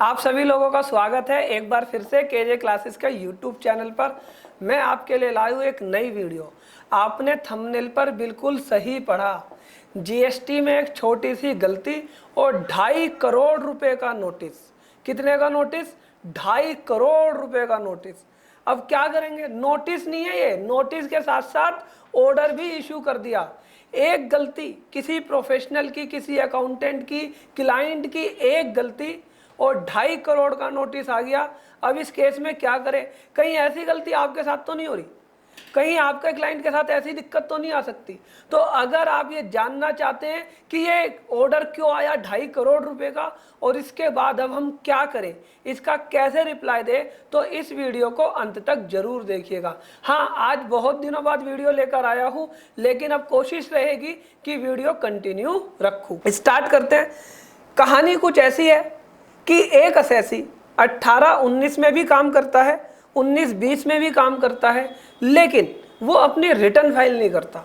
आप सभी लोगों का स्वागत है एक बार फिर से केजे क्लासेस का यूट्यूब चैनल पर। मैं आपके लिए लाया हूँ एक नई वीडियो। आपने थंबनेल पर बिल्कुल सही पढ़ा। जीएसटी में एक छोटी सी गलती और 2.5 करोड़ रुपए का नोटिस। कितने का नोटिस? 2.5 करोड़ रुपए का नोटिस। अब क्या करेंगे? नोटिस नहीं है ये, नोटिस के साथ साथ ऑर्डर भी इशू कर दिया। एक गलती, किसी प्रोफेशनल की, किसी अकाउंटेंट की, क्लाइंट की एक गलती और 2.5 करोड़ का नोटिस आ गया। अब इस केस में क्या करें? कहीं ऐसी गलती आपके साथ तो नहीं हो रही? कहीं आपके क्लाइंट के साथ ऐसी दिक्कत तो नहीं आ सकती? तो अगर आप ये जानना चाहते हैं कि ये ऑर्डर क्यों आया 2.5 करोड़ रुपए का और इसके बाद अब हम क्या करें, इसका कैसे रिप्लाई दें, तो इस वीडियो को अंत तक जरूर देखिएगा। हाँ, आज बहुत दिनों बाद वीडियो लेकर आया हूँ, लेकिन अब कोशिश रहेगी कि वीडियो कंटिन्यू रखूँ। स्टार्ट करते हैं। कहानी कुछ ऐसी है कि एक असेसी 18-19 में भी काम करता है, 19-20 में भी काम करता है, लेकिन वो अपनी रिटर्न फाइल नहीं करता।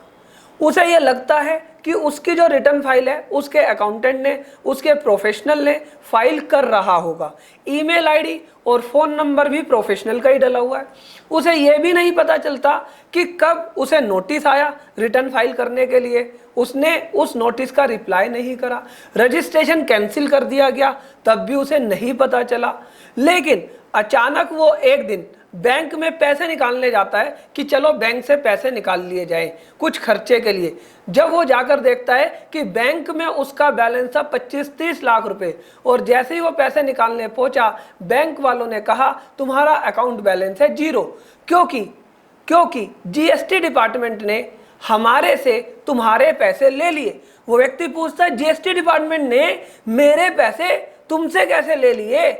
उसे ये लगता है कि उसकी जो रिटर्न फाइल है उसके अकाउंटेंट ने, उसके प्रोफेशनल ने फाइल कर रहा होगा। ईमेल आईडी और फ़ोन नंबर भी प्रोफेशनल का ही डला हुआ है। उसे ये भी नहीं पता चलता कि कब उसे नोटिस आया रिटर्न फाइल करने के लिए, उसने उस नोटिस का रिप्लाई नहीं करा, रजिस्ट्रेशन कैंसिल कर दिया गया तब भी उसे नहीं पता चला। लेकिन अचानक वो एक दिन बैंक में पैसे निकालने जाता है कि चलो बैंक से पैसे निकाल लिए जाएं कुछ खर्चे के लिए। जब वो जाकर देखता है कि बैंक में उसका बैलेंस था 25-30 लाख रुपए, और जैसे ही वो पैसे निकालने पहुंचा बैंक वालों ने कहा तुम्हारा अकाउंट बैलेंस है 0, क्योंकि जीएसटी डिपार्टमेंट ने हमारे से तुम्हारे पैसे ले लिए। वो व्यक्ति पूछता है जीएसटी डिपार्टमेंट ने मेरे पैसे तुमसे कैसे ले लिए?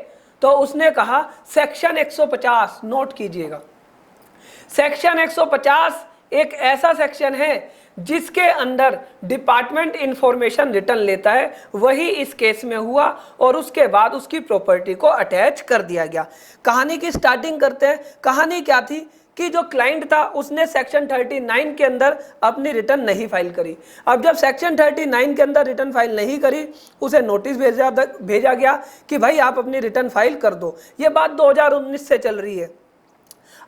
तो उसने कहा सेक्शन 150 नोट कीजिएगा। सेक्शन 150 एक ऐसा सेक्शन है जिसके अंदर डिपार्टमेंट इंफॉर्मेशन रिटर्न लेता है। वही इस केस में हुआ और उसके बाद उसकी प्रॉपर्टी को अटैच कर दिया गया। कहानी की स्टार्टिंग करते हैं। कहानी क्या थी कि जो क्लाइंट था उसने सेक्शन 39 के अंदर अपनी रिटर्न नहीं फाइल करी। अब जब सेक्शन 39 के अंदर रिटर्न फाइल नहीं करी, उसे नोटिस भेजा गया कि भाई आप अपनी रिटर्न फाइल कर दो। ये बात 2019 से चल रही है।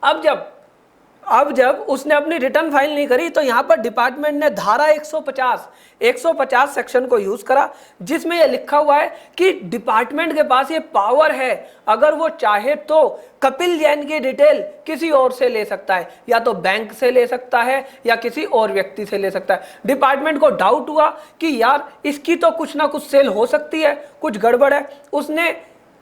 अब जब उसने अपनी रिटर्न फाइल नहीं करी तो यहाँ पर डिपार्टमेंट ने धारा 150 सेक्शन को यूज करा, जिसमें यह लिखा हुआ है कि डिपार्टमेंट के पास ये पावर है, अगर वो चाहे तो कपिल जैन की डिटेल किसी और से ले सकता है, या तो बैंक से ले सकता है या किसी और व्यक्ति से ले सकता है। डिपार्टमेंट को डाउट हुआ कि यार इसकी तो कुछ ना कुछ सेल हो सकती है, कुछ गड़बड़ है। उसने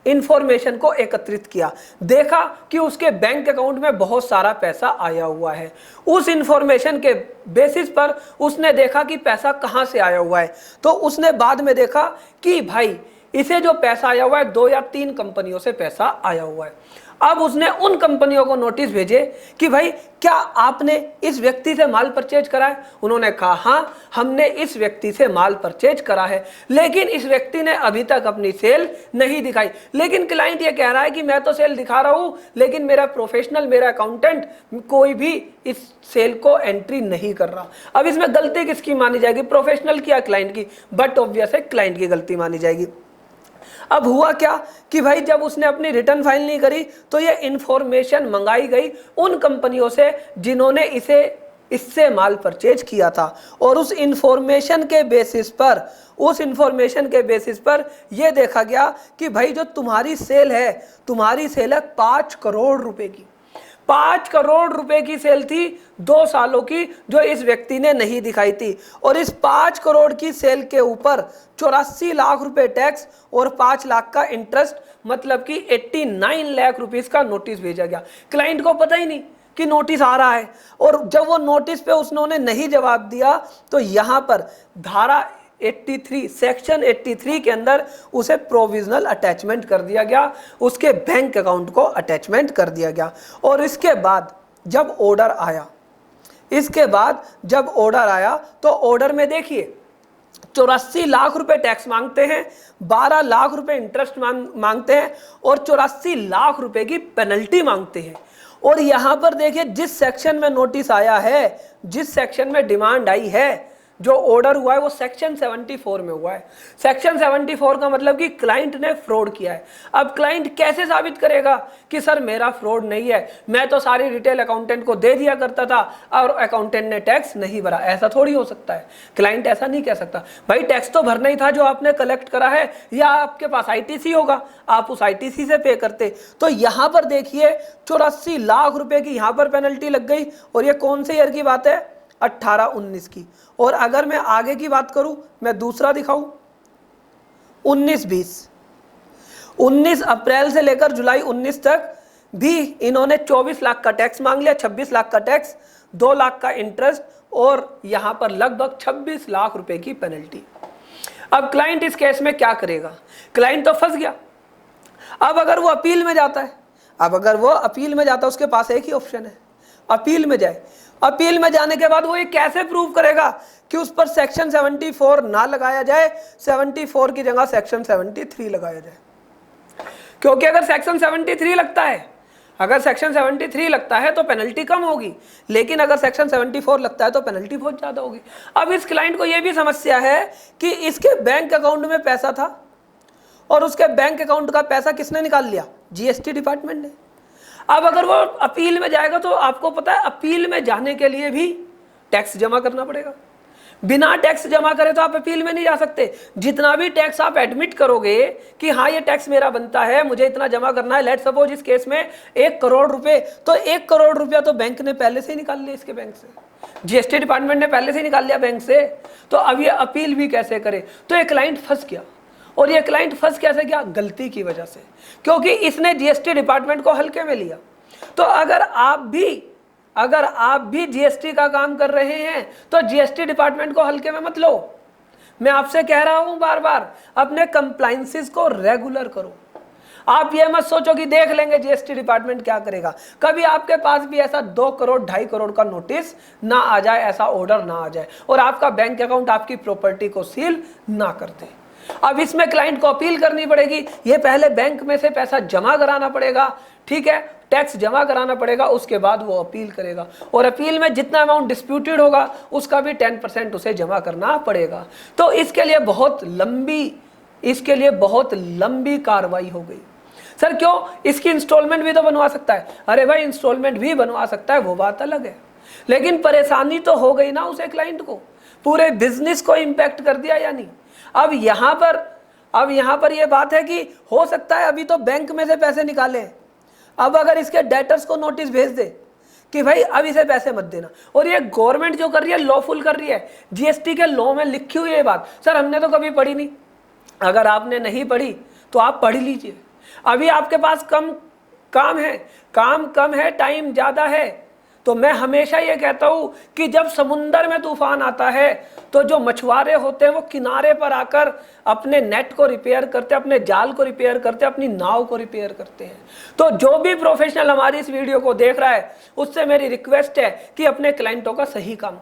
इंफॉर्मेशन को एकत्रित किया, देखा कि उसके बैंक अकाउंट में बहुत सारा पैसा आया हुआ है। उस इंफॉर्मेशन के बेसिस पर उसने देखा कि पैसा कहां से आया हुआ है। तो उसने बाद में देखा कि भाई इसे जो पैसा आया हुआ है 2 या 3 कंपनियों से पैसा आया हुआ है। अब उसने उन कंपनियों को नोटिस भेजे कि भाई क्या आपने इस व्यक्ति से माल परचेज करा है? उन्होंने कहा हाँ, हमने इस व्यक्ति से माल परचेज करा है, लेकिन इस व्यक्ति ने अभी तक अपनी सेल नहीं दिखाई। लेकिन क्लाइंट ये कह रहा है कि मैं तो सेल दिखा रहा हूं, लेकिन मेरा प्रोफेशनल, मेरा अकाउंटेंट कोई भी इस सेल को एंट्री नहीं कर रहा। अब इसमें गलती किसकी मानी जाएगी, प्रोफेशनल की या क्लाइंट की? बट ऑब्वियस है क्लाइंट की गलती मानी जाएगी। अब हुआ क्या कि भाई जब उसने अपनी रिटर्न फाइल नहीं करी तो ये इंफॉर्मेशन मंगाई गई उन कंपनियों से जिन्होंने इससे माल परचेज किया था, और उस इंफॉर्मेशन के बेसिस पर यह देखा गया कि भाई जो तुम्हारी सेल है 5 करोड़ रुपए की। 5 करोड़ रुपए की सेल थी 2 सालों की, जो इस व्यक्ति ने नहीं दिखाई थी। और इस 5 करोड़ की सेल के ऊपर 84 लाख रुपए टैक्स और 5 लाख का इंटरेस्ट, मतलब कि 89 लाख रुपीस का नोटिस भेजा गया। क्लाइंट को पता ही नहीं कि नोटिस आ रहा है, और जब वो नोटिस पे उन्होंने नहीं जवाब दिया तो यहाँ पर धारा 83 सेक्शन 83 के अंदर उसे प्रोविजनल अटैचमेंट कर दिया गया, उसके बैंक अकाउंट को अटैचमेंट कर दिया गया। और इसके बाद जब ऑर्डर आया तो ऑर्डर में देखिए 84 लाख रुपए टैक्स मांगते हैं, 12 लाख रुपए इंटरेस्ट मांगते हैं और 84 लाख रुपए की पेनल्टी मांगते हैं। और यहां पर देखिए जिस सेक्शन में नोटिस आया है, जिस सेक्शन में डिमांड आई है, जो ऑर्डर हुआ है वो सेक्शन 74 में हुआ है। सेक्शन 74 का मतलब कि क्लाइंट ने फ्रॉड किया है। अब क्लाइंट कैसे साबित करेगा कि सर मेरा फ्रॉड नहीं है, मैं तो सारी डिटेल अकाउंटेंट को दे दिया करता था और अकाउंटेंट ने टैक्स नहीं भरा? ऐसा थोड़ी हो सकता है। क्लाइंट ऐसा नहीं कह सकता। भाई टैक्स तो भरना ही था जो आपने कलेक्ट करा है, या आपके पास आईटीसी होगा, आप उस आईटीसी से पे करते। तो यहां पर देखिए 84 लाख रुपए की यहां पर पेनल्टी लग गई। और ये कौन से ईयर की बात है? 18-19 की। और अगर मैं आगे की बात करूं, मैं दूसरा दिखाऊं, 19-20, 19 अप्रैल से लेकर जुलाई 19 तक भी इन्होंने 24 लाख का टैक्स मांग लिया, 26 लाख का टैक्स, 2 लाख का इंटरेस्ट और यहां पर लगभग 26 लाख रुपए की पेनल्टी। अब क्लाइंट इस केस में क्या करेगा? क्लाइंट तो फंस गया। अब अगर वो अपील में जाता है, उसके पास एक ही ऑप्शन है, अपील में जाए। अपील में जाने के बाद वो ये कैसे प्रूव करेगा कि उस पर सेक्शन 74 ना लगाया जाए, 74 की जगह सेक्शन 73 लगाया जाए? क्योंकि अगर सेक्शन 73 लगता है तो पेनल्टी कम होगी, लेकिन अगर सेक्शन 74 लगता है तो पेनल्टी बहुत ज्यादा होगी। अब इस क्लाइंट को यह भी समस्या है कि इसके बैंक अकाउंट में पैसा था और उसके बैंक अकाउंट का पैसा किसने निकाल लिया? जीएसटी डिपार्टमेंट ने। अब अगर वो अपील में जाएगा तो आपको पता है अपील में जाने के लिए भी टैक्स जमा करना पड़ेगा। बिना टैक्स जमा करे तो आप अपील में नहीं जा सकते। जितना भी टैक्स आप एडमिट करोगे कि हाँ ये टैक्स मेरा बनता है, मुझे इतना जमा करना है, लेट सपोज इस केस में 1 करोड़ रुपए, तो 1 करोड़ रुपया तो बैंक ने पहले से ही निकाल लिया, इसके बैंक से जीएसटी डिपार्टमेंट ने पहले से ही निकाल लिया बैंक से। तो अब ये अपील भी कैसे करे? तो ये क्लाइंट फंस गया। और ये क्लाइंट फंस कैसे गया? गलती की वजह से, क्योंकि इसने जीएसटी डिपार्टमेंट को हल्के में लिया। तो अगर आप भी जीएसटी का काम कर रहे हैं तो जीएसटी डिपार्टमेंट को हल्के में मत लो। मैं आपसे कह रहा हूं बार बार, अपने कंप्लायंसेस को रेगुलर करो। आप ये मत सोचो कि देख लेंगे जीएसटी डिपार्टमेंट क्या करेगा। कभी आपके पास भी ऐसा 2 करोड़ 2.5 करोड़ का नोटिस ना आ जाए, ऐसा ऑर्डर ना आ जाए और आपका बैंक अकाउंट आपकी प्रॉपर्टी को सील ना कर दे। अब इसमें क्लाइंट को अपील करनी पड़ेगी, ये पहले बैंक में से पैसा जमा कराना पड़ेगा, ठीक है, टैक्स जमा कराना पड़ेगा, उसके बाद वो अपील करेगा और अपील में जितना अमाउंट डिस्प्यूटेड होगा उसका भी 10% उसे जमा करना पड़ेगा। तो इसके लिए बहुत लंबी कार्रवाई हो गई। सर क्यों? इसकी इंस्टॉलमेंट भी तो बनवा सकता है। अरे भाई इंस्टॉलमेंट भी बनवा सकता है, वो बात अलग है, लेकिन परेशानी तो हो गई ना उसे, क्लाइंट को, पूरे बिजनेस को इंपैक्ट कर दिया या नहीं। अब यहाँ पर यह बात है कि हो सकता है अभी तो बैंक में से पैसे निकाले, अब अगर इसके डेटर्स को नोटिस भेज दे कि भाई अब इसे पैसे मत देना, और ये गवर्नमेंट जो कर रही है लॉफुल कर रही है, जीएसटी के लॉ में लिखी हुई है बात। सर हमने तो कभी पढ़ी नहीं। अगर आपने नहीं पढ़ी तो आप पढ़ लीजिए। अभी आपके पास काम कम है, टाइम ज्यादा है, तो मैं हमेशा ये कहता हूं कि जब समुंदर में तूफान आता है तो जो मछुआरे होते हैं वो किनारे पर आकर अपने नेट को रिपेयर करते, अपने जाल को रिपेयर करते, अपनी नाव को रिपेयर करते हैं। तो जो भी प्रोफेशनल हमारी इस वीडियो को देख रहा है उससे मेरी रिक्वेस्ट है कि अपने क्लाइंटों का सही काम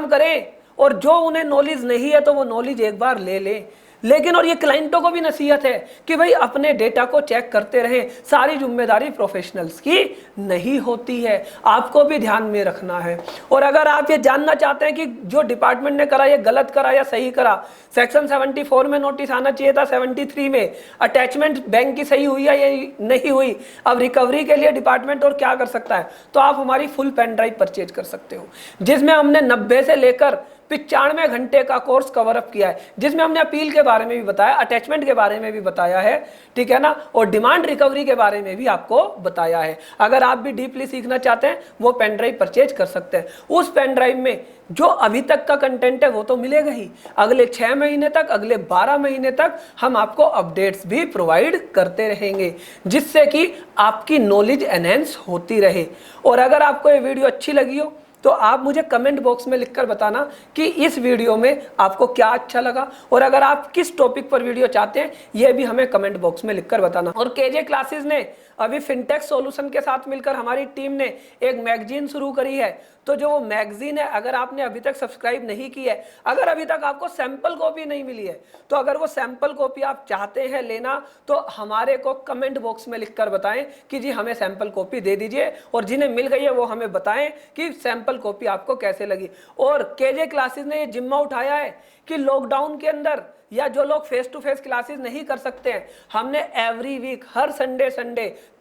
करें और जो उन्हें नॉलेज नहीं है तो वो नॉलेज एक बार ले लें। लेकिन और ये क्लाइंटों को भी नसीहत है कि भाई अपने डेटा को चेक करते रहें, सारी जिम्मेदारी प्रोफेशनल्स की नहीं होती है, आपको भी ध्यान में रखना है। और अगर आप ये जानना चाहते हैं कि जो डिपार्टमेंट ने करा ये गलत करा या सही करा, सेक्शन 74 में नोटिस आना चाहिए था, 73 में अटैचमेंट बैंक की सही हुई या ये नहीं हुई, अब रिकवरी के लिए डिपार्टमेंट और क्या कर सकता है, तो आप हमारी फुल पेन ड्राइव परचेज कर सकते हो, जिसमें हमने 90 से लेकर 95 घंटे का कोर्स कवर अप किया है, जिसमें हमने अपील के बारे में भी बताया, अटैचमेंट के बारे में भी बताया है, ठीक है ना, और डिमांड रिकवरी के बारे में भी आपको बताया है। अगर आप भी डीपली सीखना चाहते हैं वो पेन ड्राइव परचेज कर सकते हैं। उस पेन ड्राइव में जो अभी तक का कंटेंट है वो तो मिलेगा ही, अगले 6 महीने तक, अगले 12 महीने तक हम आपको अपडेट्स भी प्रोवाइड करते रहेंगे, जिससे कि आपकी नॉलेज एनहेंस होती रहे। और अगर आपको ये वीडियो अच्छी लगी हो तो आप मुझे कमेंट बॉक्स में लिखकर बताना कि इस वीडियो में आपको क्या अच्छा लगा, और अगर आप किस टॉपिक पर वीडियो चाहते हैं यह भी हमें कमेंट बॉक्स में लिखकर बताना। और केजे क्लासेस ने अभी फिनटेक सॉल्यूशन के साथ मिलकर हमारी टीम ने एक मैगजीन शुरू करी है, तो जो वो मैगजीन है, अगर आपने अभी तक सब्सक्राइब नहीं की है, अगर अभी तक आपको सैंपल कॉपी नहीं मिली है, तो अगर वो सैंपल कॉपी आप चाहते हैं लेना तो हमारे को कमेंट बॉक्स में लिखकर बताएं कि जी हमें सैंपल कॉपी दे दीजिए, और जिन्हें मिल गई है वो हमें बताएं कि सैंपल कॉपी आपको कैसे लगी। और केजे क्लासेस ने ये जिम्मा उठाया है कि लॉकडाउन के अंदर या जो लोग फेस टू फेस क्लासेस नहीं कर सकते हैं, हमने एवरी वीक हर संडे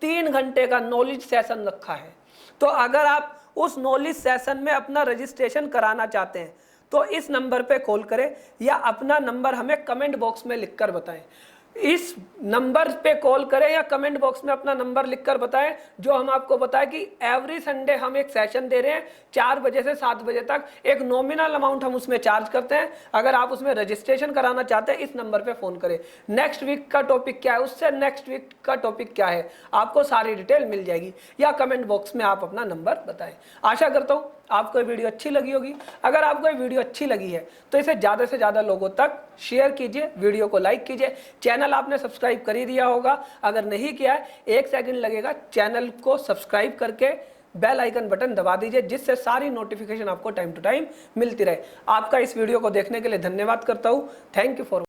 3 घंटे का नॉलेज सेशन रखा है। तो अगर आप उस नॉलेज सेशन में अपना रजिस्ट्रेशन कराना चाहते हैं तो इस नंबर पे कॉल करें या अपना नंबर हमें कमेंट बॉक्स में लिखकर बताएं। इस नंबर पे कॉल करें या कमेंट बॉक्स में अपना नंबर लिखकर बताएं, जो हम आपको बताएं कि एवरी संडे हम एक सेशन दे रहे हैं 4 बजे से 7 बजे तक। एक नॉमिनल अमाउंट हम उसमें चार्ज करते हैं। अगर आप उसमें रजिस्ट्रेशन कराना चाहते हैं इस नंबर पे फ़ोन करें। नेक्स्ट वीक का टॉपिक क्या है, उससे नेक्स्ट वीक का टॉपिक क्या है, आपको सारी डिटेल मिल जाएगी, या कमेंट बॉक्स में आप अपना नंबर बताएं। आशा करता हूँ आपको ये वीडियो अच्छी लगी होगी। अगर आपको ये वीडियो अच्छी लगी है तो इसे ज़्यादा से ज़्यादा लोगों तक शेयर कीजिए, वीडियो को लाइक कीजिए। चैनल आपने सब्सक्राइब कर ही दिया होगा, अगर नहीं किया है 1 सेकंड लगेगा, चैनल को सब्सक्राइब करके बेल आइकन बटन दबा दीजिए, जिससे सारी नोटिफिकेशन आपको टाइम टू टाइम मिलती रहे। आपका इस वीडियो को देखने के लिए धन्यवाद करता हूँ। Thank you for